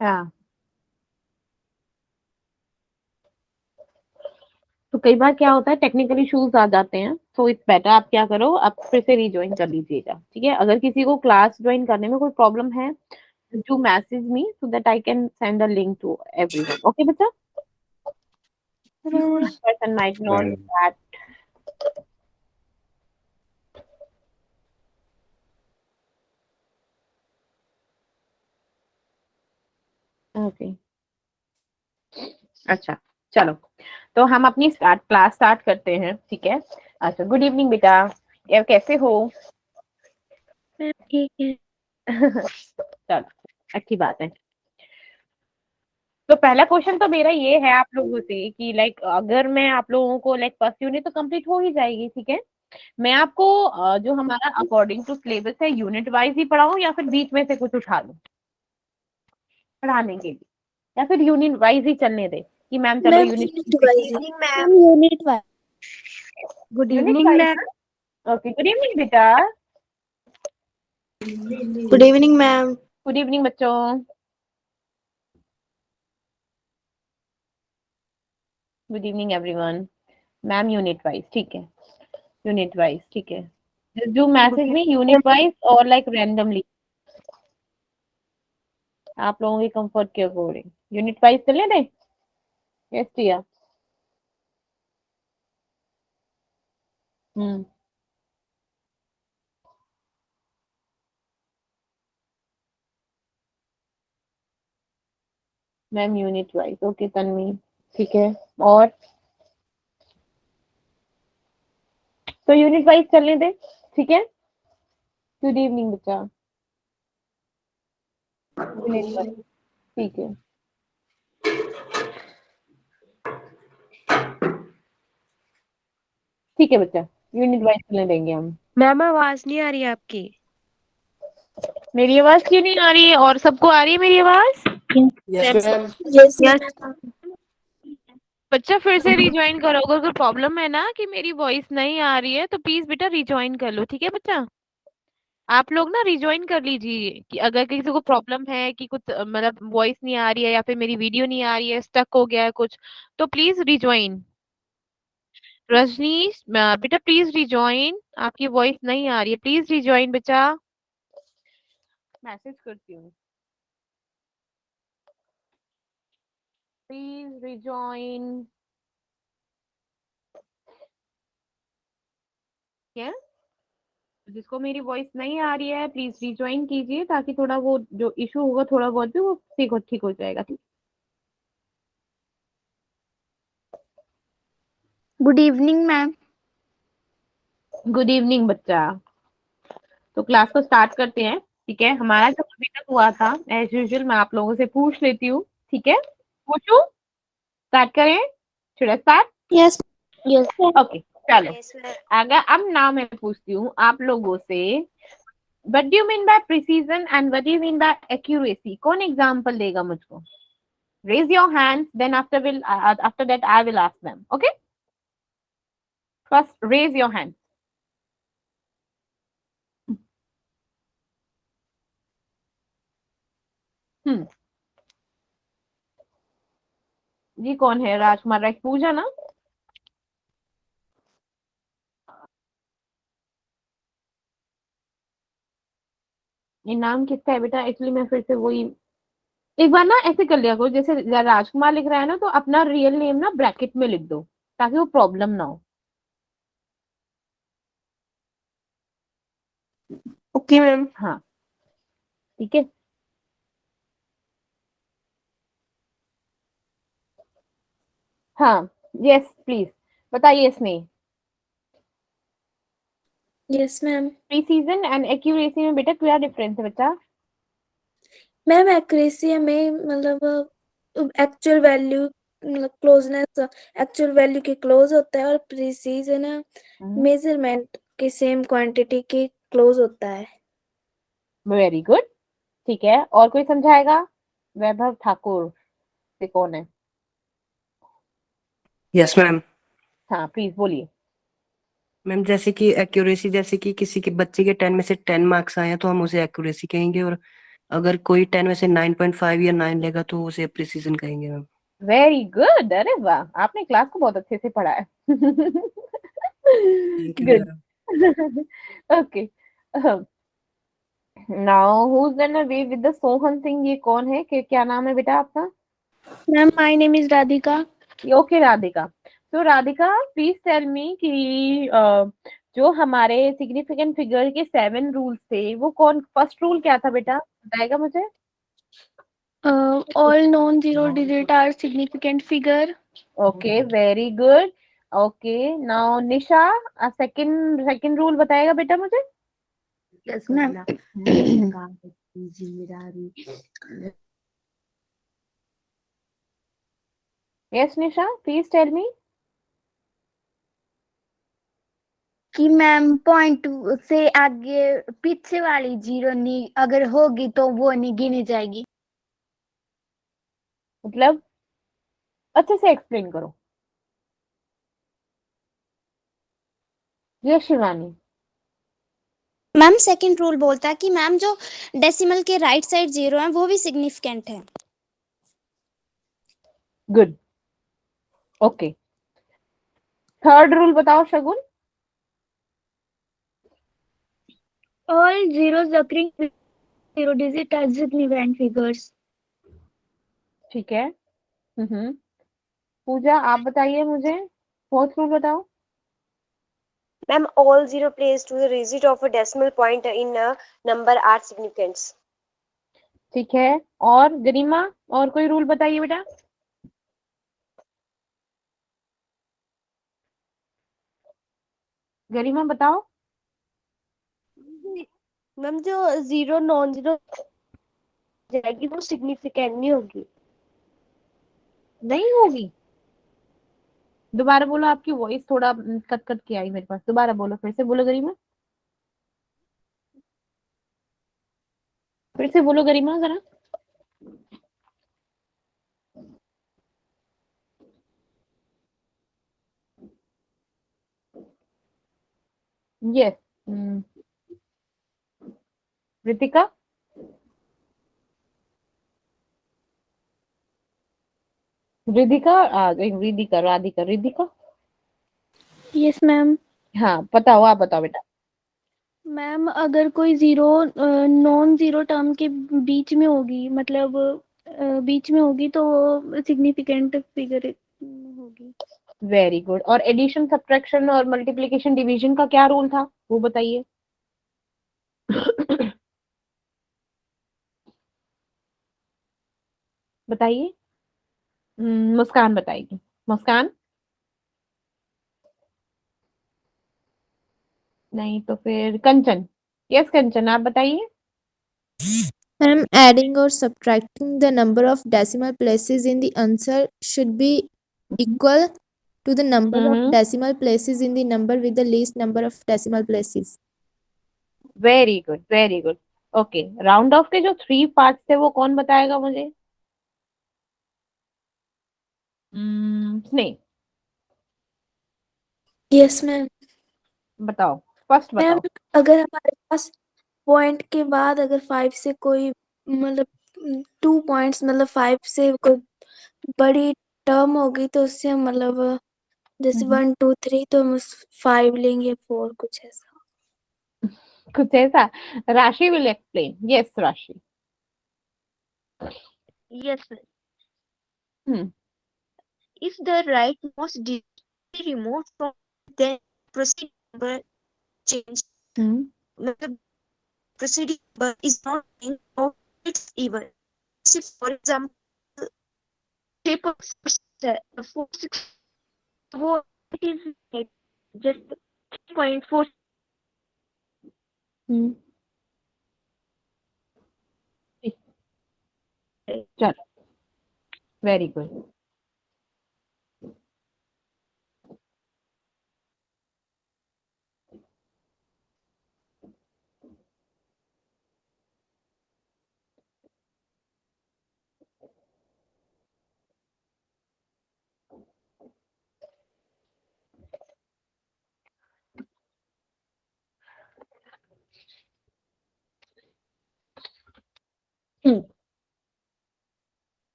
हाँ, तो कई बार क्या होता है टेक्निकल इश्यूज आ जाते हैं, तो इट्स बेटर आप क्या करो, आप फिर से रिज्वाइन कर लीजिएगा, ठीक है। अगर किसी को क्लास ज्वाइन करने में कोई प्रॉब्लम है, do message me so that I can send the link to everyone, okay बच्चा। person might not know that. Okay, अच्छा, चलो, तो हम अपनी क्लास स्टार्ट करते हैं, ठीक है। अच्छा, गुड इवनिंग बेटा, यार कैसे हो? ठीक है। चलो, अच्छी बात है। तो पहला क्वेश्चन तो मेरा ये है आप लोगों से कि लाइक अगर मैं आप लोगों को लाइक फर्स्ट यूनिट तो कंप्लीट हो ही जाएगी, ठीक है। मैं आपको जो हमारा अकॉर्डिंग टू सिलेबस है यूनिट वाइज ही पढ़ाऊं या फिर बीच में से कुछ उठा लूं पढ़ाने के लिए, या फिर यूनिट वाइज ही चलने दे कि मैम चलो ma'am unit unit wise, ma'am unit wise. Good unit evening wise ma'am. ना। ओके, गुड इवनिंग बेटा। Good evening ma'am. Good evening बच्चों। Good evening everyone. Ma'am unit wise, ठीक है, यूनिट वाइज, ठीक है। जो गुड मैसेज में इवनिंग यूनिट वाइज और लाइक रैंडमली आप लोगों के कंफर्ट के अकॉर्डिंग यूनिट वाइज चलने दें। Yes Tia. Hmm, ma'am unit wise, okay Tanvi, ठीक है। और तो यूनिट वाइज चलने दें, ठीक है। गुड इवनिंग बच्चा। यूनिट वाइज, ठीक है, ठीक है बच्चा, यूनिट वाइज चलने देंगे हम। मैम आवाज नहीं आ रही आपकी। मेरी आवाज क्यों नहीं आ रही है, और सबको आ रही है मेरी आवाज? Yes ma'am. Yes ma'am. बच्चा फिर से रिज्वाइन करो, अगर कोई प्रॉब्लम है ना कि मेरी वॉइस नहीं आ रही है तो प्लीज बेटा रिज्वाइन कर लो, ठीक है बच्चा। आप लोग ना रिज्वाइन कर लीजिए कि अगर किसी को प्रॉब्लम है कि कुछ मतलब वॉइस नहीं आ रही है या फिर मेरी वीडियो नहीं आ रही है, स्टक हो गया है कुछ, तो प्लीज रिज्वाइन। रजनीश बेटा प्लीज रिज्वाइन, आपकी वॉइस नहीं आ रही है, प्लीज रिज्वाइन बेटा। मैसेज करती हूँ, प्लीज रिज्वाइन। क्या, जिसको मेरी वॉइस नहीं आ रही है प्लीज रिज्वाइन कीजिए, ताकि थोड़ा वो जो इशू होगा थोड़ा बहुत भी वो ठीक हो जाएगा, ठीक। Good evening ma'am. Good evening बच्चा। तो क्लास को स्टार्ट करते हैं, ठीक है। हमारा जो अभी तक हुआ था एज यूजुअल मैं आप लोगों से पूछ लेती हूँ, ठीक है। पूछू, स्टार्ट करें, should I start? Yes. Yes ma'am. Okay, चलो। Yes ma'am. अगर अब नाम मैं पूछती हूँ आप लोगों से, what do you mean by precision and what do you mean by accuracy, कौन एग्जांपल देगा मुझको? Raise your hands, then after that I will ask them, okay. First raise your hand. Hmm, जी कौन है? राजकुमार राय, पूजा ना? ये नाम किसका है बेटा? एक्चुअली मैं फिर से वही एक बार ना ऐसे कर लिया करो, जैसे राजकुमार लिख रहा है ना तो अपना रियल नेम ना ब्रैकेट में लिख दो, ताकि वो प्रॉब्लम ना हो। Okay ma'am. हाँ, ठीक है। हाँ, यस प्लीज बताइए इसमें yes ma'am. Precision and accuracy में बेटा क्या डिफरेंस है बेटा? मैम एक्यूरेसी हमें मतलब एक्चुअल वैल्यू, मतलब क्लोजनेस एक्चुअल वैल्यू के क्लोज होता है, और प्रिसीजन मेजरमेंट की सेम क्वांटिटी के क्लोज होता है। वेरी गुड, ठीक है। और कोई समझाएगा? वैभव ठाकुर से कौन है? Yes ma'am. हाँ प्लीज बोलिए। मैम जैसे कि एक्यूरेसी, जैसे कि किसी के बच्चे के 10 में से 10 मार्क्स आए हैं तो हम उसे एक्यूरेसी कहेंगे, और अगर कोई 10 में से 9.5 या 9 लेगा तो उसे प्रिसीजन कहेंगे मैम। वेरी गुड, अरे वाह, आपने क्लास को बहुत अच्छे से पढ़ा है। Thank you good. Ma'am. Okay, now who is gonna be with the Sohan Singh, ये कौन है, क्या नाम है बेटा आपका? Ma'am my name is Radhika. Okay Radhika, तो राधिका प्लीज टेल मी कि जो हमारे सिग्निफिकेंट फिगर के 7 रूल्स थे, वो कौन, फर्स्ट रूल क्या था बेटा, बताएगा मुझे? All non zero digit are significant figure. Okay, very good. Okay, now Nisha, second rule बताएगा बेटा मुझे? Yes ma'am. Yes Nisha, please tell me. कि मैम पॉइंट से आगे पीछे वाली जीरो नहीं अगर होगी तो वो नहीं गिनी जाएगी। मतलब अच्छे से एक्सप्लेन करो। Yes Shivani. Ma'am second rule बोलता है कि मैम जो डेसिमल के राइट साइड जीरो है वो भी सिग्निफिकेंट है। Good, okay. थर्ड रूल बताओ Shagun. All zeros occurring zero digit are significant figures। ठीक है। पूजा आप बताइए मुझे, फोर्थ रूल बताओ। Ma'am, all zero placed to the digit of a decimal point in a number are significant. ठीक है, और गरिमा, और कोई रूल बताइए बेटा। गरिमा बताओ। मैम जो जीरो नॉन जीरो जाएगी वो सिग्निफिकेंट नहीं होगी। नहीं होगी? दोबारा बोलो, आपकी वॉइस थोड़ा कट कट के आई मेरे पास, दोबारा बोलो, फिर से बोलो गरिमा, फिर से बोलो गरिमा जरा। यस। रितिका। रिधिका आ गई, रिधिका, राधिका, रिधिका। Yes ma'am. हाँ बताओ, आप बताओ बेटा। मैम अगर कोई जीरो नॉन जीरो टर्म के बीच में होगी मतलब बीच में होगी तो वो सिग्निफिकेंट फिगर होगी। Very good. और एडिशन, सब्ट्रैक्शन और मल्टीप्लिकेशन डिवीजन का क्या रूल था, वो बताइए। बताइए। मुस्कान बताएगी, मुस्कान। नहीं तो फिर कंचन। यस कंचन, आप बताइए। I'm adding or subtracting the number of decimal places in the answer should be equal to the number of hmm, decimal places in the number with the least number of decimal places. Very good, very good. Okay, round of के जो 3 parts थे वो कौन बताएगा मुझे? स्नेह, yes ma'am. बताओ, first ma'am बताओ। अगर हमारे पास पॉइंट के बाद अगर 5 से कोई मतलब 2 पॉइंट्स मतलब 5 से कोई बड़ी टर्म होगी तो उससे हम मतलब जैसे 1 2 3 तो हम 5 लेंगे 4 कुछ ऐसा। कुछ ऐसा। राशि विल एक्सप्लेन, यस राशि। Yes, sir. Hmm If the rightmost digit is removed from then proceed number change, hmm the proceeding number is not in or it's even. So for example, 3.4 4 it is like just 3.4. हम्म चलो, very good.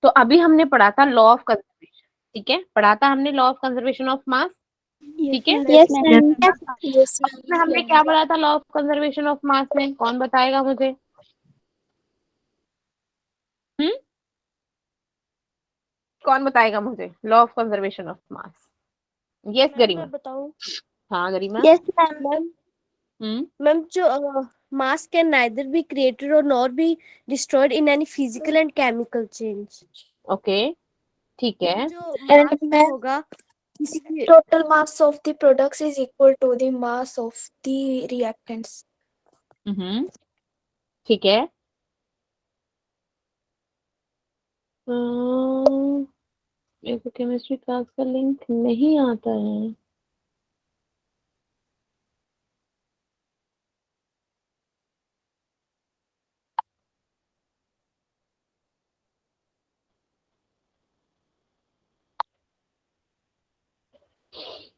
तो अभी हमने पढ़ा था law of conservation, ठीक है, पढ़ा था हमने लॉ ऑफ कंजर्वेशन ऑफ मास, ठीक है। Yes, ma'am. Yes, उसमें हमने क्या पढ़ा था law of conservation of mass में, कौन बताएगा मुझे? कौन बताएगा मुझे law of conservation of mass? Yes Garima. मैं बताऊं? हाँ Garima. Yes, ma'am. Ma'am ma'am जो mass can neither be created or nor be destroyed in any physical and chemical change. Okay, ठीक है। जो And mass ma'am, होगा किसी की total mass of the products is equal to the mass of the reactants. ठीक है। मेरे को केमिस्ट्री क्लास का लिंक नहीं आता है।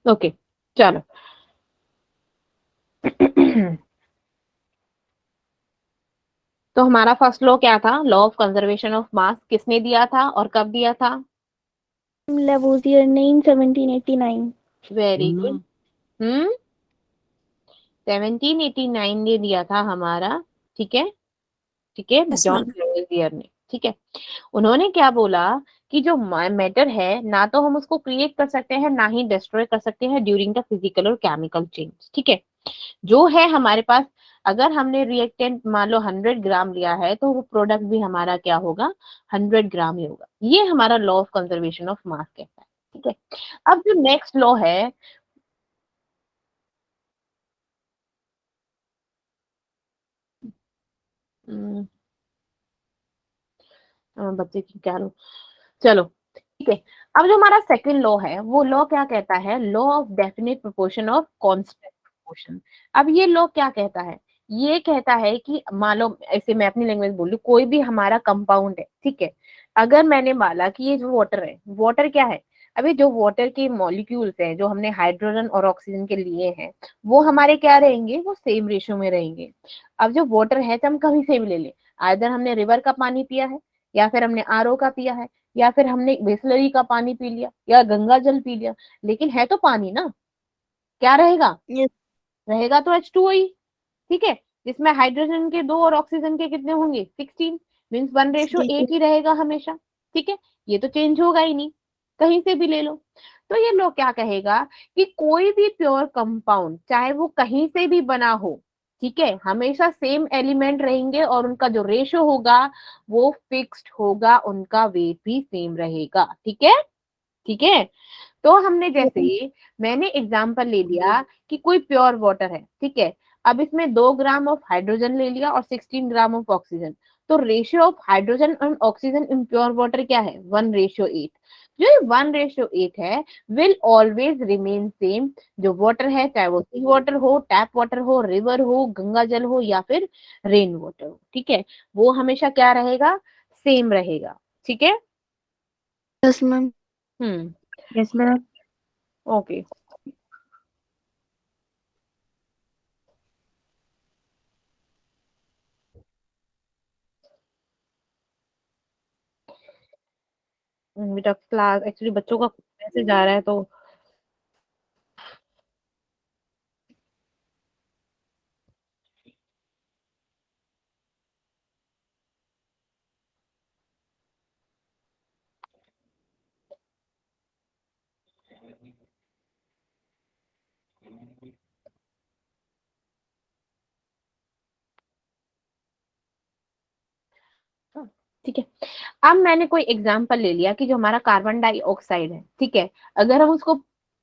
ओके चलो। तो हमारा फर्स्ट लॉ क्या था? लॉ ऑफ कंजर्वेशन ऑफ मास किसने दिया था और कब दिया था? Lavoisier ने in 1789. Very good. 1789 ने दिया था हमारा, ठीक है, ठीक है, Yes, जॉन ma'am. लेवोजियर ने, ठीक है। उन्होंने क्या बोला कि जो मैटर है ना तो हम उसको क्रिएट कर सकते हैं ना ही डिस्ट्रॉय कर सकते हैं ड्यूरिंग द फिजिकल और केमिकल चेंज, ठीक है। जो है हमारे पास, अगर हमने रिएक्टेंट मान लो 100 ग्राम लिया है तो वो प्रोडक्ट भी हमारा क्या होगा? 100 ग्राम ही होगा। ये हमारा लॉ ऑफ कंजर्वेशन ऑफ मास कहता है, ठीक है। अब जो नेक्स्ट लॉ है, बच्चे की क्या लो, चलो ठीक है। अब जो हमारा सेकंड लॉ है वो लॉ क्या कहता है? Law of definite proportion of constant proportion. अब ये लॉ क्या कहता है? ये कहता है कि मान लो, ऐसे मैं अपनी लैंग्वेज बोल रही हूँ, कोई भी हमारा कंपाउंड है, ठीक है। अगर मैंने माना कि ये जो वाटर है, वाटर क्या है? अभी जो वाटर के मॉलिक्यूल्स हैं जो हमने हाइड्रोजन और ऑक्सीजन के लिए हैं, वो हमारे क्या रहेंगे? वो सेम रेशियो में रहेंगे। अब जो वाटर है तो हम कहीं से भी ले लें, आइदर हमने रिवर का पानी पिया है, या फिर हमने आरओ का पिया है, या फिर हमने बिसलरी का पानी पी लिया, या गंगा जल पी लिया, लेकिन है तो पानी ना। क्या रहेगा? Yes. रहेगा तो H2O ही, ठीक है। जिसमें हाइड्रोजन के 2 और ऑक्सीजन के कितने होंगे? 16, मीन्स 1:8 ही रहेगा हमेशा, ठीक है। ये तो चेंज होगा ही नहीं, कहीं से भी ले लो। तो ये लोग क्या कहेगा कि कोई भी प्योर कंपाउंड चाहे वो कहीं से भी बना हो, ठीक है, हमेशा सेम एलिमेंट रहेंगे और उनका जो रेशो होगा वो फिक्स्ड होगा, उनका वेट भी सेम रहेगा, ठीक है, ठीक है। तो हमने जैसे, मैंने एग्जांपल ले लिया कि कोई प्योर वाटर है, ठीक है। अब इसमें 2 ग्राम ऑफ हाइड्रोजन ले लिया और 16 ग्राम ऑफ ऑक्सीजन, तो ratio of hydrogen and oxygen in pure water क्या है? 1:8। जो ये 1:8 है विल ऑलवेज रिमेन सेम। जो वाटर है, चाहे वो सी वाटर हो, टैप वाटर हो, रिवर हो, गंगा जल हो, या फिर रेन वाटर हो, ठीक है, वो हमेशा क्या रहेगा? सेम रहेगा, ठीक है। Yes, ma'am. Yes, ma'am. Okay. बेटा क्लास एक्चुअली बच्चों का मैसेज आ रहा है तो ठीक है। अब मैंने कोई एग्जांपल ले लिया कि जो हमारा कार्बन डाइऑक्साइड है, ठीक है, अगर हम उसको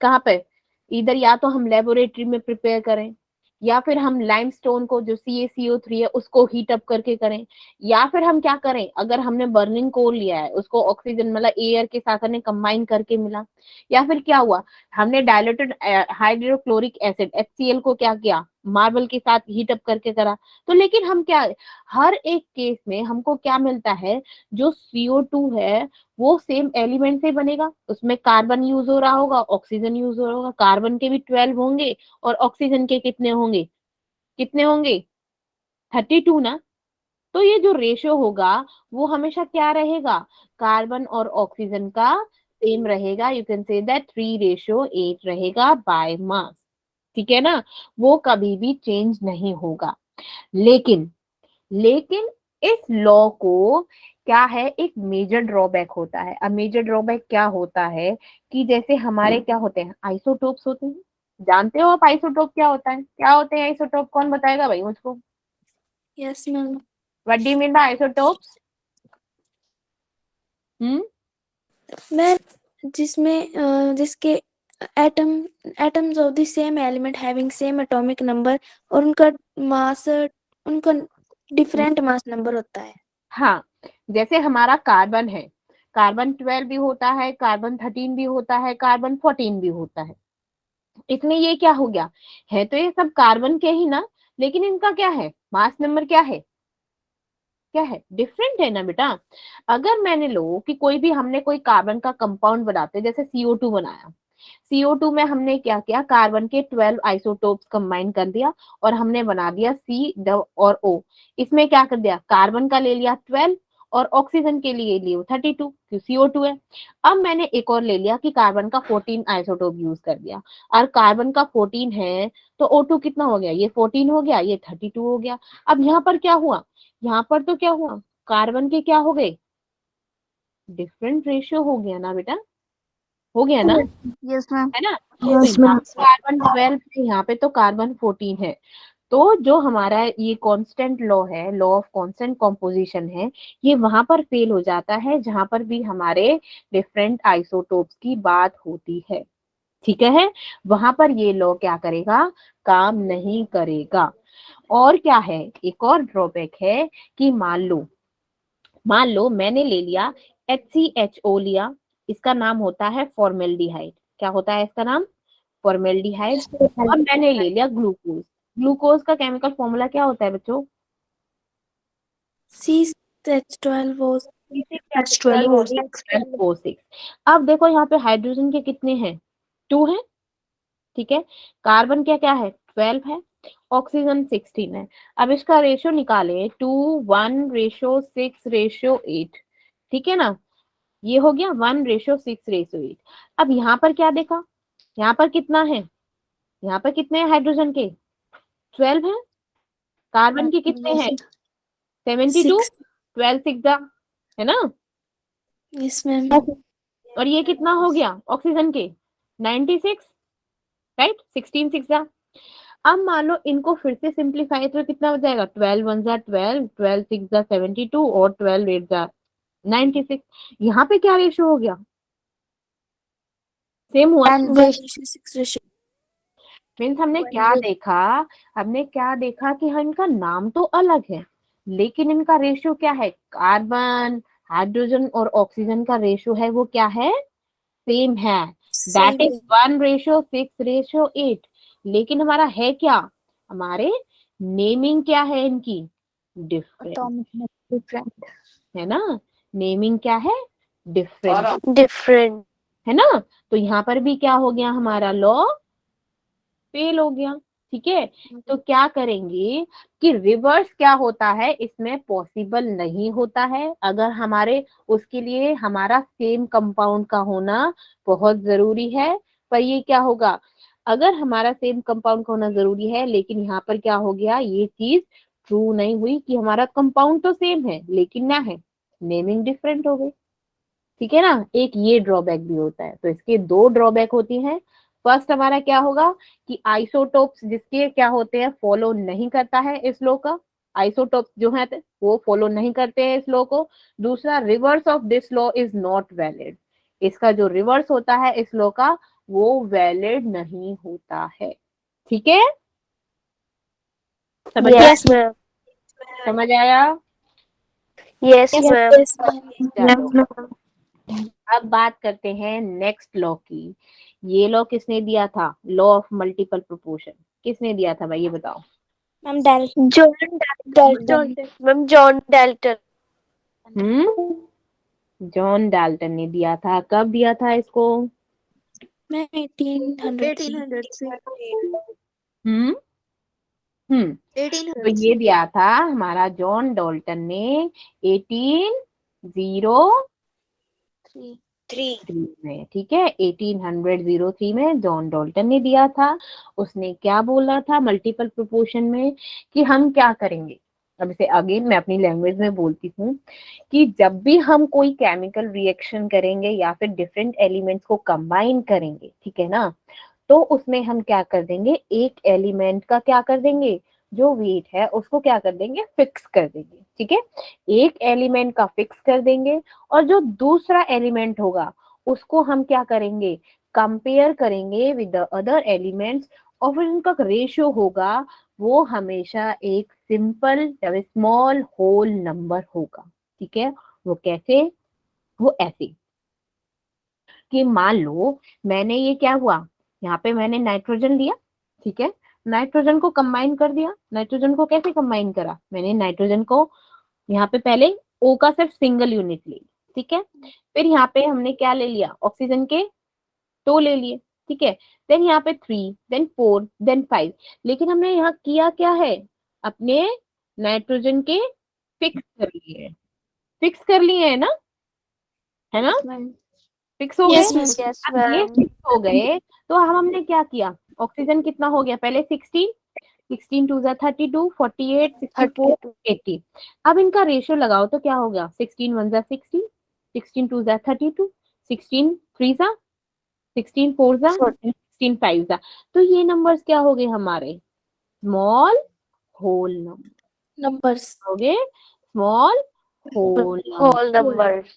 कहाँ पे, इधर या तो हम लेबोरेटरी में प्रिपेयर करें, या फिर हम लाइमस्टोन को जो CaCO3 है उसको हीट अप करके करें, या फिर हम क्या करें, अगर हमने बर्निंग कोल लिया है उसको ऑक्सीजन मतलब एयर के साथ हमने कंबाइन करके मिला, या फिर क्या हुआ, हमने डायल्यूटेड हाइड्रोक्लोरिक एसिड HCl को क्या किया, मार्बल के साथ हीट अप करके करा। तो लेकिन हम क्या, हर एक केस में हमको क्या मिलता है? जो CO2 है वो सेम एलिमेंट से बनेगा, उसमें कार्बन यूज हो रहा होगा, ऑक्सीजन यूज हो रहा होगा, कार्बन के भी 12 होंगे और ऑक्सीजन के कितने होंगे? कितने होंगे? 32 ना, तो ये जो रेशियो होगा वो हमेशा क्या रहेगा, कार्बन और ऑक्सीजन का सेम रहेगा। यू कैन से दैट 3:8 रहेगा बाय मास, ठीक है ना, वो कभी भी चेंज नहीं होगा। लेकिन लेकिन इस लॉ को क्या है, एक मेजर ड्रॉबैक होता है। अब मेजर ड्रॉबैक क्या होता है कि जैसे हमारे क्या होते हैं, आइसोटोप्स होते हैं। जानते हो आप आइसोटोप क्या होता है, क्या होते हैं आइसोटोप, कौन बताएगा भाई मुझको? Yes ma'am. What do you mean bye isotopes? Ma'am जिसमें जिसके atoms of the same element having same atomic number और उनका डिफरेंट मास नंबर होता है। हाँ, जैसे हमारा कार्बन है, कार्बन 12 भी होता है, कार्बन 13 भी होता है, कार्बन 14 भी होता है। इसमें ये क्या हो गया, है तो ये सब कार्बन के ही ना, लेकिन इनका क्या है, मास नंबर क्या है, क्या है, डिफरेंट है ना बेटा। अगर मैंने लो कि कोई भी हमने कोई कार्बन का कंपाउंड बनाते, जैसे CO2 बनाया, CO2 में हमने क्या किया, कार्बन के 12 आइसोटोप्स कंबाइन कर दिया और हमने बना दिया C और O। इसमें क्या कर दिया, कार्बन का ले लिया 12 और ऑक्सीजन के लिए लियो 32, क्योंकि CO2 है। अब मैंने एक और ले लिया कि कार्बन का 14 आइसोटोप यूज कर दिया, और कार्बन का 14 है तो O2 कितना हो गया, ये 14 हो गया, ये 32 हो गया। अब यहाँ पर क्या हुआ, यहाँ पर तो क्या हुआ, कार्बन के क्या हो गए, डिफरेंट रेशियो हो गया ना बेटा, हो गया ना, Yes, ma'am. है ना। तो यस यहाँ मैम। पे कार्बन 12 है, यहाँ पे तो कार्बन 14 है। तो जो हमारा ये कांस्टेंट लॉ है, लॉ ऑफ कांस्टेंट कॉम्पोजिशन है, ये वहां पर फेल हो जाता है जहां पर भी हमारे डिफरेंट आइसोटोप्स की बात होती है, ठीक है। वहां पर ये लॉ क्या करेगा, काम नहीं करेगा। और क्या है, एक और ड्रॉबैक है कि मान लो मैंने ले लिया HCHO लिया, इसका नाम होता है फॉर्मेल्डिहाइड। क्या होता है इसका नाम, फॉर्मेल्डिहाइड। और मैंने ले लिया ग्लूकोज, ग्लूकोज का केमिकल फॉर्मूला क्या होता है बच्चों, CH12 C6H12O6। अब देखो यहाँ पे हाइड्रोजन के कितने हैं, 2 हैं, ठीक है। कार्बन क्या क्या है, 12 है, ऑक्सीजन 16 है। अब इसका रेशियो निकाले, 2:1:6:8, ठीक है ना, ये हो गया 1:6:8। अब यहाँ पर क्या देखा, यहाँ पर कितना है, यहाँ पर कितने हैं हाइड्रोजन के, 12 है। कार्बन के कितने हैं, 72, 12 6 है ना। Yes ma'am. और ये कितना हो गया ऑक्सीजन के, 96, राइट, 16 6। अब मान लो इनको फिर से सिंप्लीफाई तो कितना हो जाएगा, 12 1 12, 12 6 72 और 12 8 96। यहाँ पे क्या रेशियो हो गया, सेम हुआ। मीन्स हमने क्या देखा कि हाँ इनका नाम तो अलग है, लेकिन इनका रेशियो क्या है, कार्बन, हाइड्रोजन और ऑक्सीजन का रेशियो है वो क्या है, सेम है, दैट इज 1:6:8। लेकिन हमारा है क्या, हमारे नेमिंग क्या है इनकी, डिफरेंट, Different. है ना, नेमिंग क्या है, डिफरेंट, Different. है ना। तो यहाँ पर भी क्या हो गया, हमारा लॉ फेल हो गया, ठीक है। तो क्या करेंगे कि रिवर्स क्या होता है, इसमें पॉसिबल नहीं होता है। अगर हमारे उसके लिए हमारा सेम कंपाउंड का होना बहुत जरूरी है, पर ये क्या होगा, अगर हमारा सेम कंपाउंड का होना जरूरी है, लेकिन यहाँ पर क्या हो गया, ये चीज ट्रू नहीं हुई कि हमारा कंपाउंड तो सेम है लेकिन ना है, नेमिंग डिफरेंट हो गई, ठीक है ना। एक ये ड्रॉबैक भी होता है। तो इसके 2 ड्रॉबैक होती हैं। फर्स्ट हमारा क्या होगा कि आइसोटोप्स जिसके क्या होते हैं, फॉलो नहीं करता है इस लॉ का, आइसोटोप्स जो है वो फॉलो नहीं करते हैं इस लॉ को। दूसरा, reverse of this law is not valid, इसका जो रिवर्स होता है इस लॉ का वो वैलिड नहीं होता है, ठीक है। समझ आया, Yes, ma'am. समझ आया। Yes, ma'am. Yes ma'am. चलो अब बात करते हैं नेक्स्ट लॉ की। ये लॉ किसने दिया था, लॉ ऑफ मल्टीपल प्रोपोर्शन, किसने दिया था भाई ये बताओ। Ma'am direct John Dalton. Ma'am, John Dalton. John Dalton ने दिया था, कब दिया था इसको, मैम 1800 1800 से हम्म तो 1800 ये दिया था हमारा जॉन डाल्टन ने 1803 में, ठीक है, 1803 में जॉन डाल्टन ने दिया था। उसने क्या बोला था मल्टीपल प्रोपोर्शन में कि हम क्या करेंगे। अब इसे अगेन मैं अपनी लैंग्वेज में बोलती हूँ कि जब भी हम कोई केमिकल रिएक्शन करेंगे या फिर डिफरेंट एलिमेंट्स को कंबाइन करेंगे, ठीक है ना, तो उसमें हम क्या कर देंगे, एक एलिमेंट का क्या कर देंगे, जो वेट है उसको क्या कर देंगे, फिक्स कर देंगे, ठीक है। एक एलिमेंट का फिक्स कर देंगे और जो दूसरा एलिमेंट होगा उसको हम क्या करेंगे, कंपेयर करेंगे विद द अदर एलिमेंट्स, और फिर उनका रेशियो होगा वो हमेशा एक सिंपल या स्मॉल होल नंबर होगा, ठीक है। वो कैसे, वो ऐसे कि मान लो मैंने ये क्या हुआ, यहाँ पे मैंने नाइट्रोजन लिया, ठीक है, नाइट्रोजन को कंबाइन कर दिया। नाइट्रोजन को कैसे कंबाइन करा, मैंने नाइट्रोजन को यहाँ पे पहले O का सिर्फ सिंगल यूनिट ले लिया, ठीक है। फिर यहाँ पे हमने क्या ले लिया, ऑक्सीजन के 2 ले लिए, ठीक है। देन यहाँ पे 3, देन 4, देन 5। लेकिन हमने यहाँ किया क्या है, अपने नाइट्रोजन के फिक्स कर लिए हैं, फिक्स कर लिए है ना, है ना, फिक्स हो गए। Yes, ma'am. Yes, अब ये ma'am. फिक्स हो गए तो हमने क्या किया, ऑक्सीजन कितना हो गया पहले 16, 16 2 32, 48, 64, 32. 80। अब इनका रेशियो लगाओ तो क्या होगा, 16 1 60, 16 2 32, 16 3 16 4 16 5। तो ये नंबर्स क्या हो गए हमारे, स्मॉल होल नंबर Numbers. हो गए, स्मॉल होल Whole numbers.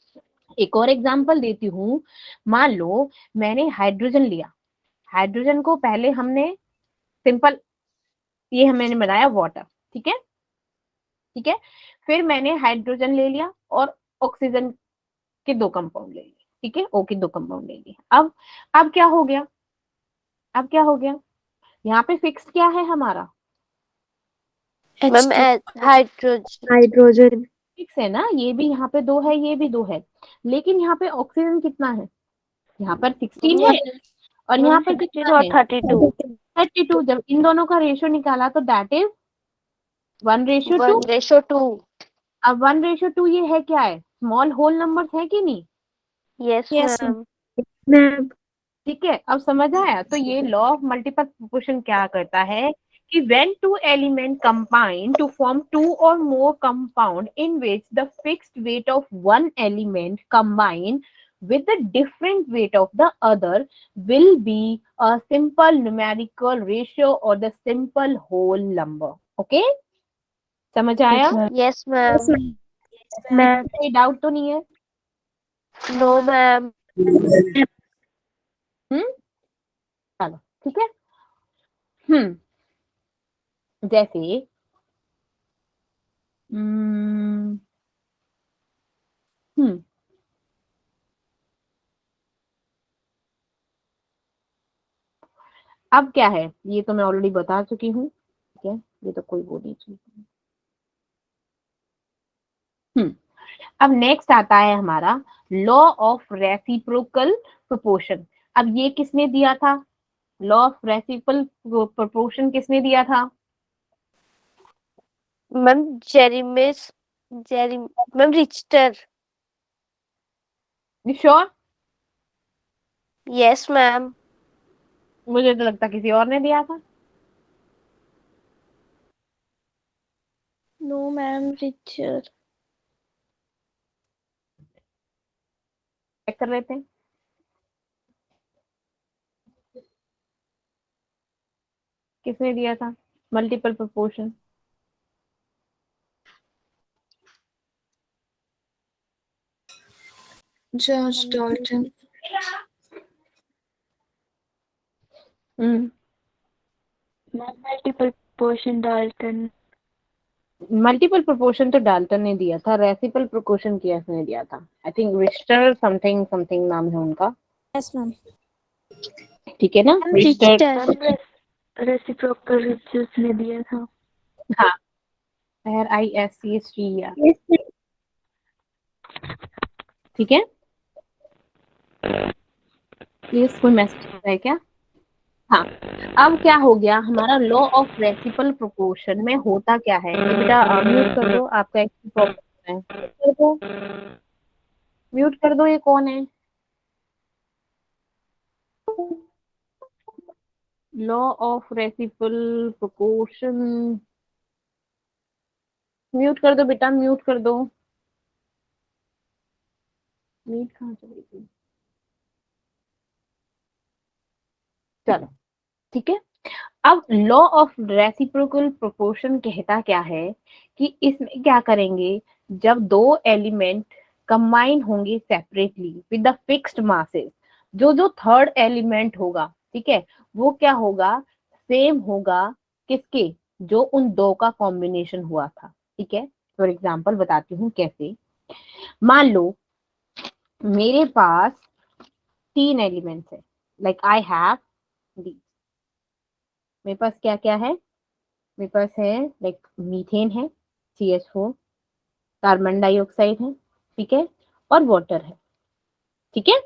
एक और एग्जांपल देती हूँ। मान लो मैंने हाइड्रोजन लिया, हाइड्रोजन को पहले हमने सिंपल ये मैंने बनाया वाटर, ठीक है, ठीक है। फिर मैंने हाइड्रोजन ले लिया और ऑक्सीजन के 2 कंपाउंड ले लिए, ठीक है, O के 2 कंपाउंड ले लिए। अब क्या हो गया, अब क्या हो गया, यहाँ पे फिक्स क्या है हमारा, Ma'am, H2. hydrogen. फिक्स है ना, ये भी यहाँ पे 2 है, ये भी 2 है। लेकिन यहाँ पे ऑक्सीजन कितना है, यहाँ पर 16 है और यहाँ पर 16 कितना और है, 32. 32। जब इन दोनों का रेशियो निकाला तो दैट इज 1:2। 1:2. अब 1:2 ये है क्या है, स्मॉल होल नंबर्स है कि नहीं, Yes, Yes, ma'am. ma'am. ठीक है। अब समझ आया। तो ये लॉ ऑफ मल्टीपल प्रोपोर्शन क्या करता है कि when two elements combine to form 2 or more compound in which the fixed weight of one element combined with the different weight of the other will be a simple numerical ratio or the simple whole number. Okay, समझ आया, Yes, ma'am. Ma'am. कोई doubt तो नहीं है। No, ma'am. चलो ठीक है। जैसे हम्म हम्म, अब क्या है, ये तो मैं ऑलरेडी बता चुकी हूँ, ठीक है, ये तो कोई वो नहीं चाहिए। अब नेक्स्ट आता है हमारा लॉ ऑफ रेसिप्रोकल प्रोपोर्शन। अब ये किसने दिया था, लॉ ऑफ रेसिप्रोकल प्रोपोर्शन किसने दिया था, Ma'am, Ma'am, Richter. Sure, Yes, ma'am. मुझे तो लगता किसी और ने दिया था। No, ma'am, Richter. चेक कर लेते हैं, किसने दिया था multiple proportion. George Dalton. Multiple proportion Dalton. Multiple proportion तो डाल्टन ने दिया था, रेसिप्रोकल प्रोपोर्शन किसने दिया था, I think Richter something something नाम है उनका, Yes, ma'am. ठीक है ना, रिश्टर। Reciprocal Richards ने दिया था। हाँ, RISCHT, ठीक है। प्लीज कोई मैसेज है क्या, हाँ, अब क्या हो गया हमारा लॉ ऑफ रेसिप्रोकल प्रोपोर्शन में होता क्या है, ये बेटा म्यूट कर दो, आपका एक प्रॉब्लम है, कर दो, म्यूट कर दो, ये कौन है? Law of reciprocal proportion, mute कर दो बेटा, म्यूट कर दो, म्यूट कहाँ चली गई? चलो ठीक है। अब लॉ ऑफ रेसिप्रोकल प्रोपोर्शन कहता क्या है कि इसमें क्या करेंगे, जब दो एलिमेंट कंबाइन होंगे separately with the fixed masses, जो जो थर्ड एलिमेंट होगा, ठीक है, वो क्या होगा, सेम होगा किसके, जो उन दो का कॉम्बिनेशन हुआ था, ठीक है। फॉर एग्जांपल बताती हूँ कैसे। मान लो मेरे पास 3 एलिमेंट्स है, लाइक आई हैव दी, मेरे पास क्या क्या है, मेरे पास है लाइक मीथेन है, CH4, कार्बन डाइऑक्साइड है, ठीक है, और वाटर है, ठीक है।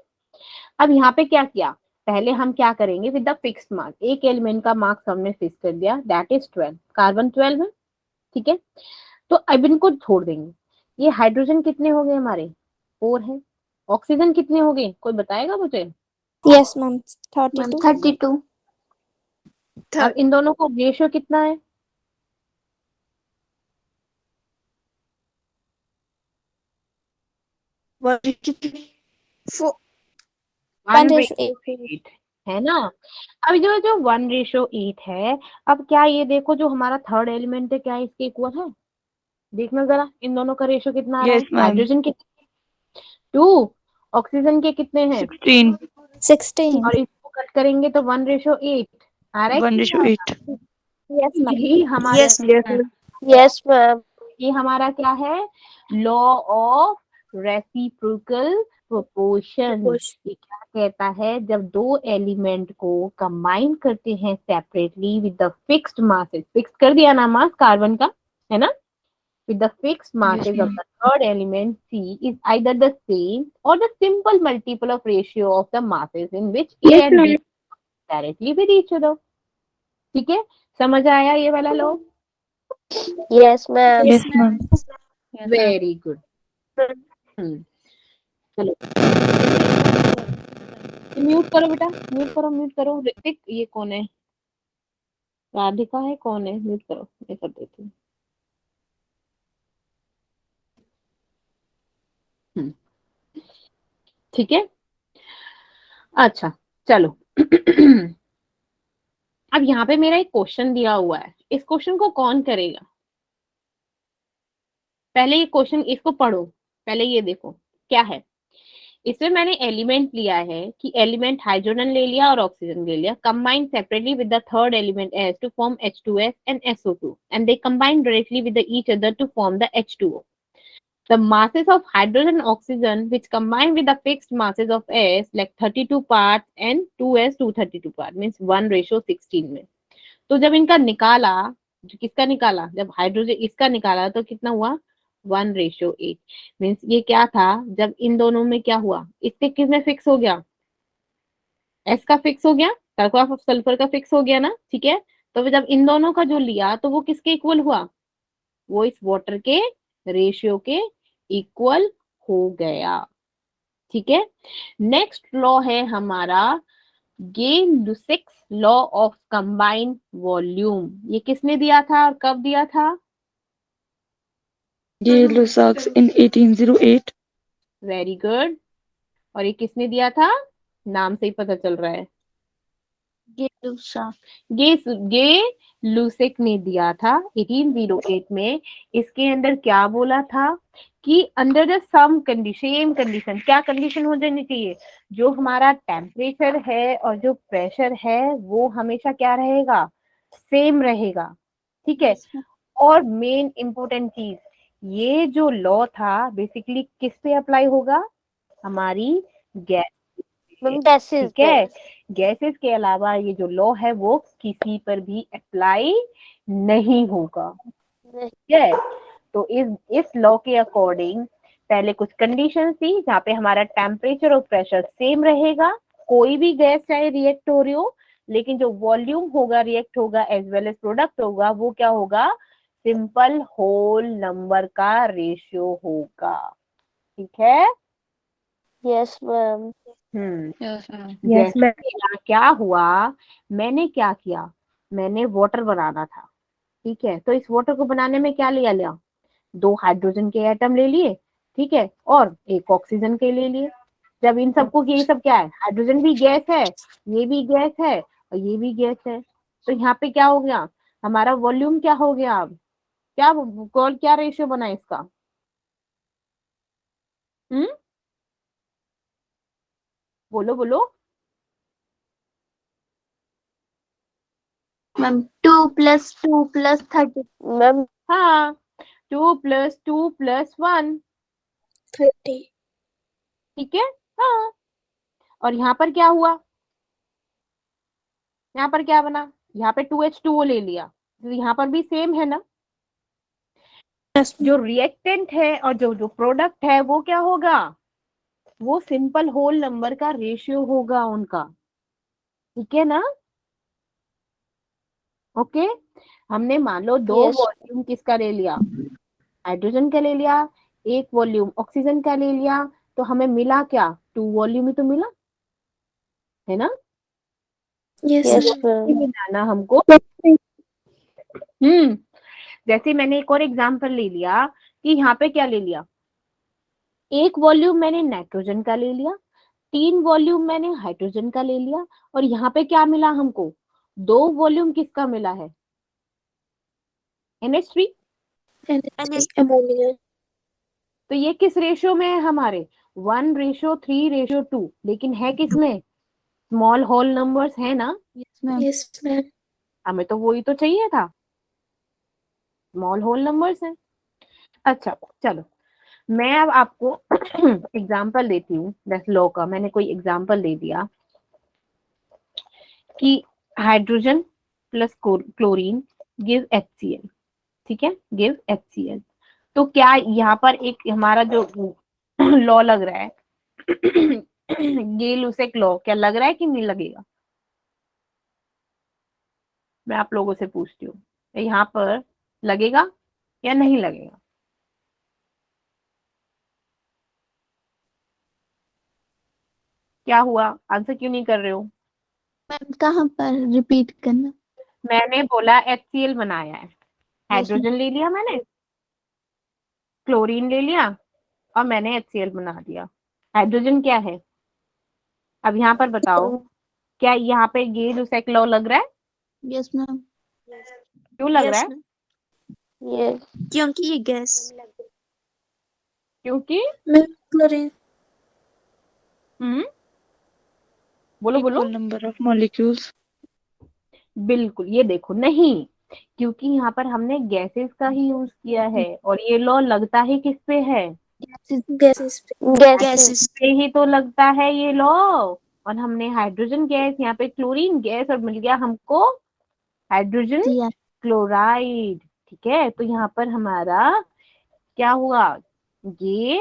अब यहाँ पे क्या किया, पहले हम क्या करेंगे विद द फिक्स्ड मार्क, एक एलिमेंट का मार्क्स हमने फिक्स कर दिया, दैट इज 12, कार्बन 12 है, ठीक है। तो अब इनको छोड़ देंगे, ये हाइड्रोजन कितने हो गए हमारे, 4 है, ऑक्सीजन कितने हो गए, कोई बताएगा मुझे? Yes ma'am ma'am 32। 32। अब इन दोनों का रेशियो कितना है, 1:8 है ना। अब जो जो 1:8 है, अब क्या ये देखो जो हमारा थर्ड एलिमेंट है क्या इसके इक्वल है, देखना जरा इन दोनों का रेशियो कितना आ रहा है, हाइड्रोजन के 2, ऑक्सीजन के कितने हैं 16। और इसको कट करेंगे तो 1:8 आ रहा है कि नहीं आ रहा? Yes ma'am. यही हमारा Yes, ma'am. ये हमारा क्या है, लॉ ऑफ रेसिप्रोकल प्रोपोर्शन। ये क्या कहता है, जब दो एलिमेंट को कंबाइन करते हैं separately with the fixed masses, fix कर दिया ना मास कार्बन का, है ना, with the fixed masses of the third element C is either the same or the simple multiple of ratio of the masses in which A and B directly with each other, ठीक है, समझ आया ये वाला law? Yes, ma'am. Yes, ma'am. Very good. चलो mute करो बेटा, mute करो, म्यूट करो, ऋतिक ये कौन है, राधिका है, कौन है, म्यूट करो, मैं कर देती हूँ। ठीक है, अच्छा चलो अब यहाँ पे मेरा एक क्वेश्चन दिया हुआ है, इस क्वेश्चन को कौन करेगा, पहले ये क्वेश्चन इसको पढ़ो, पहले ये देखो क्या है। इसमें मैंने एलिमेंट लिया है कि एलिमेंट हाइड्रोजन ले लिया और ऑक्सीजन ले लिया, combine separately with the third element S to form H2S and SO2 and they combine directly with each other to form the H2O. The masses of hydrogen and oxygen which combine with the fixed masses of S like 32 parts and 2S 232 parts means 1:16 में। तो जब इनका निकाला, जो किसका निकाला, जब hydrogen इसका निकाला तो कितना हुआ 1:8 मीन्स ये क्या था, जब इन दोनों में क्या हुआ, इससे किसमें फिक्स हो गया, एस का फिक्स हो गया, सल्फर ऑफ सल्फर का फिक्स हो गया ना, ठीक है। तो जब इन दोनों का जो लिया तो वो किसके इक्वल हुआ, वो इस वाटर के रेशियो के इक्वल हो गया, ठीक है। नेक्स्ट लॉ है हमारा गे-लुसाक्स लॉ ऑफ कंबाइंड वॉल्यूम, ये किसने दिया था और कब दिया था, Gay-Lussac in 1808. वेरी गुड, और ये किसने दिया था, नाम से ही पता चल रहा है, गे लुसाक ने दिया था 1808 में। इसके अंदर क्या बोला था कि under the some condition, condition क्या कंडीशन हो जानी चाहिए, जो हमारा टेम्परेचर है और जो प्रेशर है वो हमेशा क्या रहेगा, सेम रहेगा, ठीक है। और मेन इंपॉर्टेंट चीज, ये जो लॉ था बेसिकली किस पे अप्लाई होगा, हमारी गैस, Ma'am, that is ठीक है, गैसेस के अलावा ये जो लॉ है वो किसी पर भी अप्लाई नहीं होगा, ठीक है। तो इस लॉ के अकॉर्डिंग पहले कुछ कंडीशन थी जहाँ पे हमारा टेम्परेचर और प्रेशर सेम रहेगा, कोई भी गैस चाहे रिएक्ट हो रही हो, लेकिन जो वॉल्यूम होगा, रिएक्ट होगा एज वेल एज प्रोडक्ट होगा, वो क्या होगा, सिंपल होल नंबर का रेशियो होगा। ठीक है। Yes, ma'am. Yes, ma'am. जैसे कि यहाँ क्या हुआ, मैंने क्या किया, मैंने वाटर बनाना था, ठीक है, तो इस वाटर को बनाने में क्या लिया लिया, 2 हाइड्रोजन के एटम ले लिए, ठीक है, और 1 ऑक्सीजन के ले लिए। जब इन सबको, ये सब क्या है, हाइड्रोजन भी गैस है, ये भी गैस है, और ये भी गैस है, तो यहाँ पे क्या हो गया, हमारा वॉल्यूम क्या हो गया, अब क्या रेशियो बना इसका, हम्म, बोलो बोलो। Ma'am, 2 plus 2 plus 30. Ma'am, हाँ, 2 + 2 + 1, 30. ठीक है। हाँ, और यहाँ पर क्या हुआ, यहाँ पर क्या बना, यहाँ पे 2H2O ले लिया, तो यहाँ पर भी सेम है ना, जो रिएक्टेंट है और जो जो प्रोडक्ट है वो क्या होगा, वो सिंपल होल नंबर का रेशियो होगा उनका, ठीक है ना। ओके, हमने मान लो 2 Yes. वॉल्यूम किसका ले लिया, हाइड्रोजन का ले लिया, 1 वॉल्यूम ऑक्सीजन का ले लिया, तो हमें मिला क्या, 2 वॉल्यूम ही तो मिला, है ना। Yes, Yes, ma'am. ये ma'am. मिला ना हमको। जैसे मैंने एक और एग्जांपल ले लिया कि यहाँ पे क्या ले लिया, 1 वॉल्यूम मैंने नाइट्रोजन का ले लिया, 3 वॉल्यूम मैंने हाइड्रोजन का ले लिया, और यहाँ पे क्या मिला हमको, 2 वॉल्यूम किसका मिला है, NH3। NH3, ammonia. तो ये किस रेशियो में है हमारे, 1:3:2, लेकिन है किसमें, स्मॉल होल नंबर्स है ना, Yes, ma'am. Yes, ma'am. हमें तो वही तो चाहिए था, स्मॉल होल नंबर्स है। अच्छा चलो, मैं अब आपको एग्जाम्पल देती हूँ, जैसे लॉ का मैंने कोई एग्जाम्पल दे दिया कि hydrogen plus chlorine give HCl, ठीक है, गिव HCl। तो क्या यहाँ पर एक हमारा जो लॉ लग रहा है, गे-लुसेक लॉ, क्या लग रहा है कि नहीं लगेगा, मैं आप लोगों से पूछती हूँ, यहाँ पर लगेगा या नहीं लगेगा, क्या हुआ, आंसर क्यों नहीं कर रहे हो। मैम कहाँ पर रिपीट करना? मैंने बोला HCl बनाया है, हाइड्रोजन ले लिया मैंने, क्लोरीन ले लिया, और मैंने HCl बना दिया। हाइड्रोजन क्या है, अब यहाँ पर बताओ, क्या यहाँ पे गे-लुसेक लॉ लग रहा है, यस मैम। क्यों लग रहा है, Yes. क्योंकि ये गैस। क्योंकि Ma'am, chlorine. बोलो बोलो, Equal number of molecules. बिल्कुल, ये देखो नहीं, क्योंकि यहाँ पर हमने गैसेस का ही यूज किया है, और ये लॉ लगता ही किस पे है, Gases. गैसेस। पे ही तो लगता है ये लॉ, और हमने हाइड्रोजन गैस, यहाँ पे क्लोरीन गैस, और मिल गया हमको हाइड्रोजन क्लोराइड, ठीक है। तो यहाँ पर हमारा क्या हुआ, ये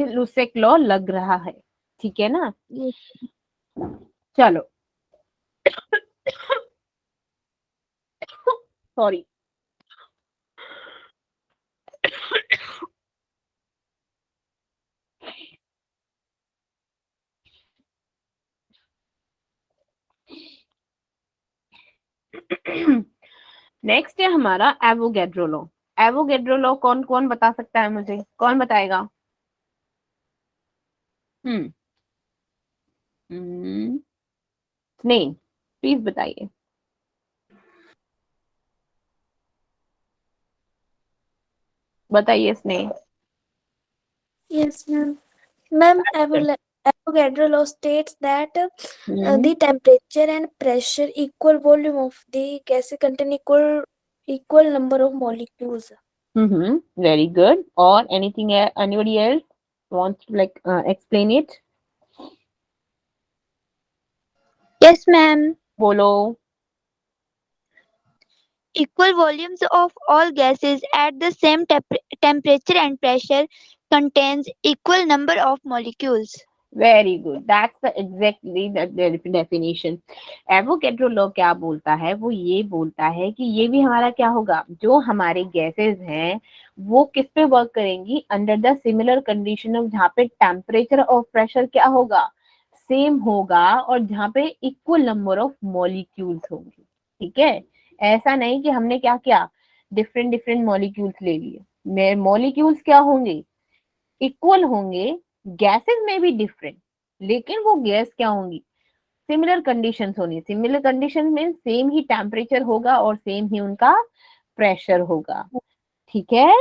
लुसेक लॉ लग रहा है, ठीक है ना। चलो सॉरी, नेक्स्ट है हमारा एवोगैड्रो लॉ। एवोगैड्रो लॉ कौन कौन बता सकता है मुझे, कौन बताएगा, नहीं प्लीज बताइए। बताइए स्नेह। Yes, ma'am. Ma'am, Avogadro law states that the temperature and pressure equal volume of the gases contain equal number of molecules. Very good. Or anything anybody else wants to like explain it? Yes ma'am. बोलो। Equal volumes of all gases at the same temperature and pressure contains equal number of molecules. Very good, that's the exactly the definition. Avogadro law क्या बोलता है, वो ये बोलता है कि ये भी हमारा क्या होगा, जो हमारे गैसेस हैं वो किस पे वर्क करेंगी, under the similar condition of, जहाँ पे टेम्परेचर और प्रेशर क्या होगा, सेम होगा, और जहाँ पे इक्वल नंबर ऑफ मॉलिक्यूल्स होंगे। ठीक है, ऐसा नहीं कि हमने क्या किया, डिफरेंट डिफरेंट मॉलिक्यूल्स ले लिए। मॉलिक्यूल्स क्या होंगे, इक्वल होंगे, गैसेस में भी डिफरेंट, लेकिन वो गैस क्या होंगी, सिमिलर कंडीशंस होनी। सिमिलर कंडीशन मीन सेम ही टेम्परेचर होगा और सेम ही उनका प्रेशर होगा। ठीक है,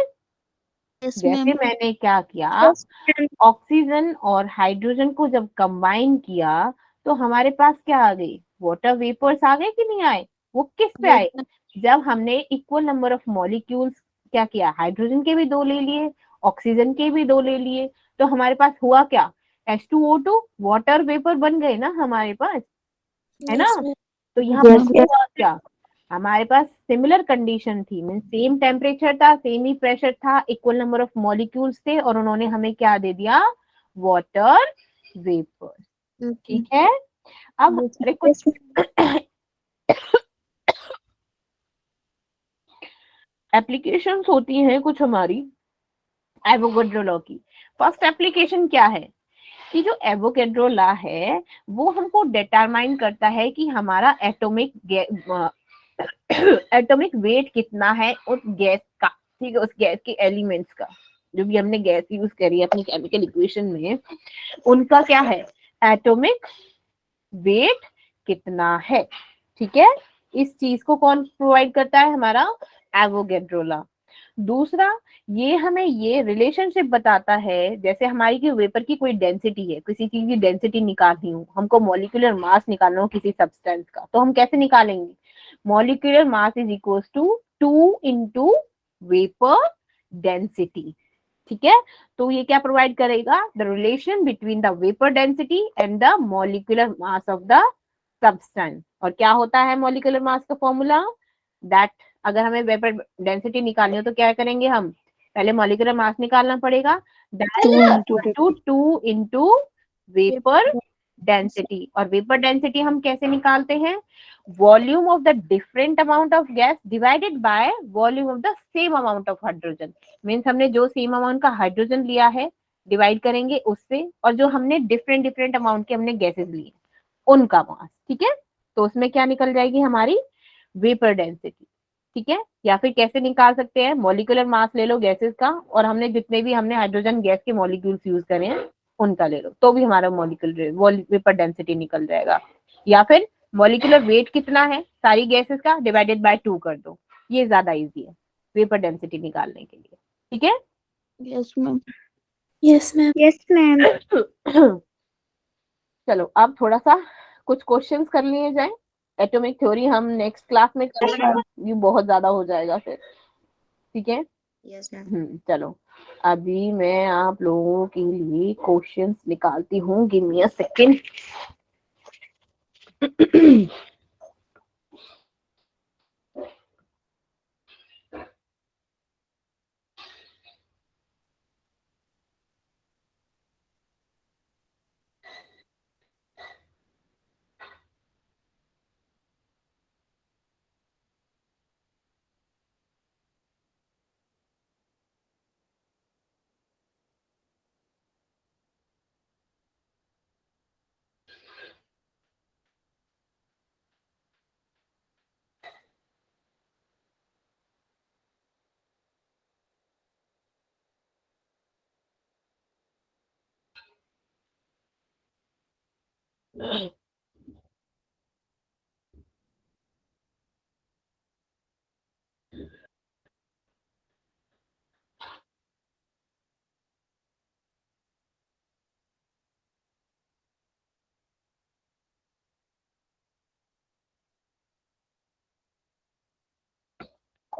Yes, जैसे ma'am. मैंने क्या किया, Yes, ma'am. ऑक्सीजन और हाइड्रोजन को जब कंबाइन किया तो हमारे पास क्या आ गई, वाटर वेपर्स आ गए कि नहीं आए। वो किस पे Yes, आए, ma'am. जब हमने इक्वल नंबर ऑफ मॉलिक्यूल्स क्या किया, हाइड्रोजन के भी 2 ले लिए, ऑक्सीजन के भी 2 ले लिए, तो हमारे पास हुआ क्या, H2O2, वाटर वेपर बन गए ना हमारे पास, है ना। Yes, ma'am. तो यहाँ Yes, पर हुआ क्या, हमारे पास सिमिलर कंडीशन थी, मीन सेम टेम्परेचर था, सेम ही प्रेशर था, इक्वल नंबर ऑफ मॉलिक्यूल्स थे, और उन्होंने हमें क्या दे दिया, वाटर वेपर। Okay. ठीक है, अब Yes, हमारे Yes, कुछ ma'am. एप्लीकेशंस होती हैं कुछ हमारी एवोगैड्रो लॉ की। फर्स्ट एप्लीकेशन क्या है, कि जो एवोगैड्रो लॉ है वो हमको डिटरमाइन करता है कि हमारा एटॉमिक वेट कितना है उस गैस का। ठीक है, उस गैस के एलिमेंट्स का, जो भी हमने गैस यूज करी है अपनी केमिकल इक्वेशन में, उनका क्या है, एटॉमिक वेट कितना है। ठीक है, इस चीज को कौन प्रोवाइड करता है, हमारा एवोगैड्रो लॉ। दूसरा, ये हमें ये रिलेशनशिप बताता है, जैसे हमारी की वेपर की कोई डेंसिटी है, किसी चीज की डेंसिटी निकालनी हो, हमको मॉलिक्यूलर मास निकालना हो किसी सब्सटेंस का, तो हम कैसे निकालेंगे, molecular mass is equals to 2 into vapour density. ठीक है, तो ये क्या प्रोवाइड करेगा, the relation between the vapour density and the molecular mass of the substance. और क्या होता है मॉलिक्यूलर मास का फॉर्मूला, दैट अगर हमें वेपर डेंसिटी निकालनी हो तो क्या करेंगे, हम पहले मॉलिक्यूलर मास निकालना पड़ेगा, टू इंटू वेपर डेंसिटी। और वेपर डेंसिटी हम कैसे निकालते हैं, volume of the different amount of gas divided by volume of the same amount of hydrogen. Means हमने जो सेम अमाउंट का हाइड्रोजन लिया है डिवाइड करेंगे उससे, और जो हमने डिफरेंट डिफरेंट अमाउंट के हमने गैसेस लिए उनका मास। ठीक है, तो उसमें क्या निकल जाएगी हमारी वेपर डेंसिटी। ठीक है, या फिर कैसे निकाल सकते हैं, मॉलिक्यूलर मास ले लो गैसेस का, और हमने जितने भी हमने हाइड्रोजन गैस के मॉलिक्यूल्स यूज करे हैं उनका ले लो, तो भी हमारा मॉलिक्यूलर वेपर डेंसिटी निकल जाएगा। या फिर मॉलिक्यूलर वेट कितना है सारी गैसेस का डिवाइडेड बाय 2 कर दो, ये ज्यादा इजी है वेपर डेंसिटी निकालने के लिए। ठीक है, Yes, ma'am. Yes, ma'am. Yes, ma'am. चलो अब थोड़ा सा कुछ क्वेश्चंस कर लिए जाए। एटॉमिक थ्योरी हम नेक्स्ट क्लास में करेंगे, ये बहुत ज्यादा हो जाएगा फिर। ठीक है, Yes, ma'am. चलो अभी मैं आप लोगों के लिए क्वेश्चंस निकालती हूँ, गिव मी अ सेकंड।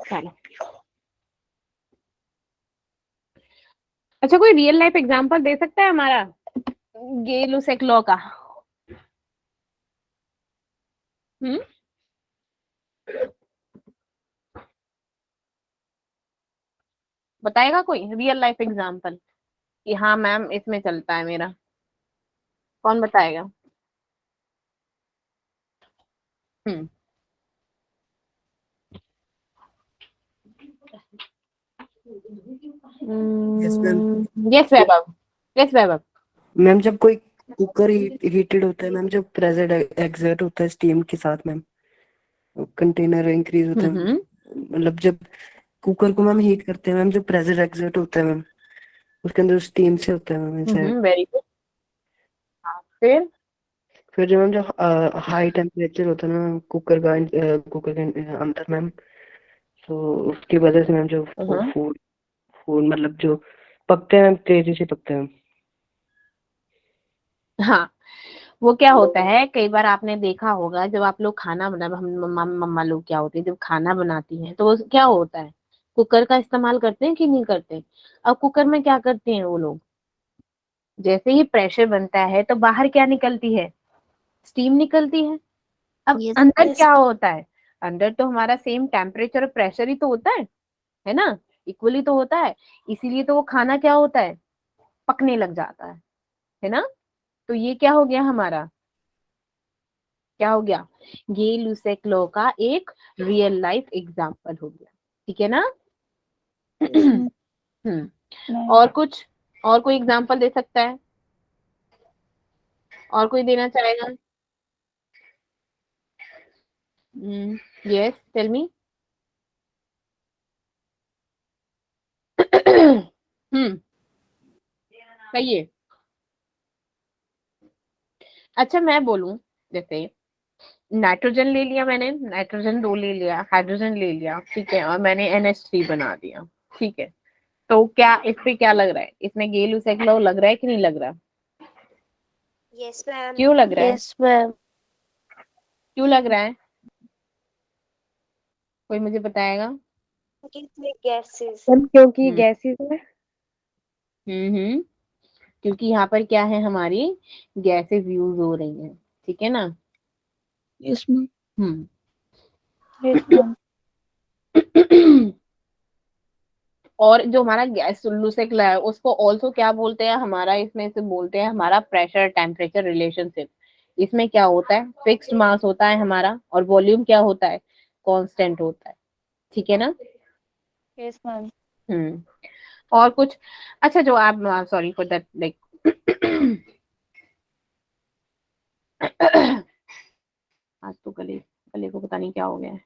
चलो, अच्छा कोई रियल लाइफ एग्जांपल दे सकता है हमारा गेलुसेक लॉ का। हम्म, बताएगा कोई रियल लाइफ एग्जांपल कि हाँ मैम इसमें चलता है मेरा। कौन बताएगा? हम्म यस मैम। यस वैभव, यस वैभव। मैम जब कोई कुकर हीटेड होता है मैम, जब प्रेशर एक्सर्ट होता है स्टीम के साथ मैम, कंटेनर इंक्रीज होता है। मतलब जब कुकर को मैम हीट करते हैं मैम, जब प्रेशर एक्सर्ट होता है मैम, उसके अंदर स्टीम से होता है मैम ऐसे। Very good. फिर फिर जब हाई टेम्परेचर होता है ना कुकर का, कुकर के अंदर मैम, तो उसकी वजह से मैम जो फूड फूड मतलब जो पकते हैं तेजी से पकते हैं। हाँ, वो क्या होता है, कई बार आपने देखा होगा जब आप लोग खाना बना, हम मम्मा लोग क्या होती है जब खाना बनाती हैं तो वो क्या होता है, कुकर का इस्तेमाल करते हैं कि नहीं करते? अब कुकर में क्या करते हैं वो लोग, जैसे ही प्रेशर बनता है तो बाहर क्या निकलती है, स्टीम निकलती है। अब Yes. अंदर Yes. क्या होता है, अंदर तो हमारा सेम टेम्परेचर और प्रेशर ही तो होता है ना, इक्वली तो होता है। इसीलिए तो वो खाना क्या होता है, पकने लग जाता है ना। तो ये क्या हो गया हमारा, क्या हो गया, ये लुसेक लॉ का एक रियल लाइफ एग्जांपल हो गया, ठीक है ना। और कुछ, और कोई एग्जांपल दे सकता है, और कोई देना चाहेगा? Yes tell me. सही है। अच्छा मैं बोलूं, जैसे नाइट्रोजन ले लिया मैंने, नाइट्रोजन 2 ले लिया, हाइड्रोजन ले लिया, ठीक है, और मैंने NH3 बना दिया, ठीक है। तो क्या इस पे क्या लग रहा है, इसमें गेल लुसेक लॉ लग रहा है कि नहीं लग रहा? Yes, ma'am. क्यों लग रहा है? Yes, ma'am. क्यों लग रहा है, कोई मुझे बताएगा? It's gases. क्योंकि Hmm. गैसेस है। क्योंकि यहाँ पर क्या है, हमारी गैसेस यूज हो रही हैं, ठीक है ना। Yes, ma'am. हम्म Yes, ma'am. और जो हमारा गैस लुसेक है उसको ऑल्सो क्या बोलते हैं, हमारा इसमें से बोलते हैं हमारा प्रेशर टेम्परेचर रिलेशनशिप। इसमें क्या होता है, फिक्स्ड मास होता है हमारा, और वॉल्यूम क्या होता है, कांस्टेंट होता है, ठीक है ना। Yes, ma'am. हम्म और कुछ? अच्छा जो आप, सॉरी फॉर दैट, लाइक आज तो गले गले को पता नहीं क्या हो गया है।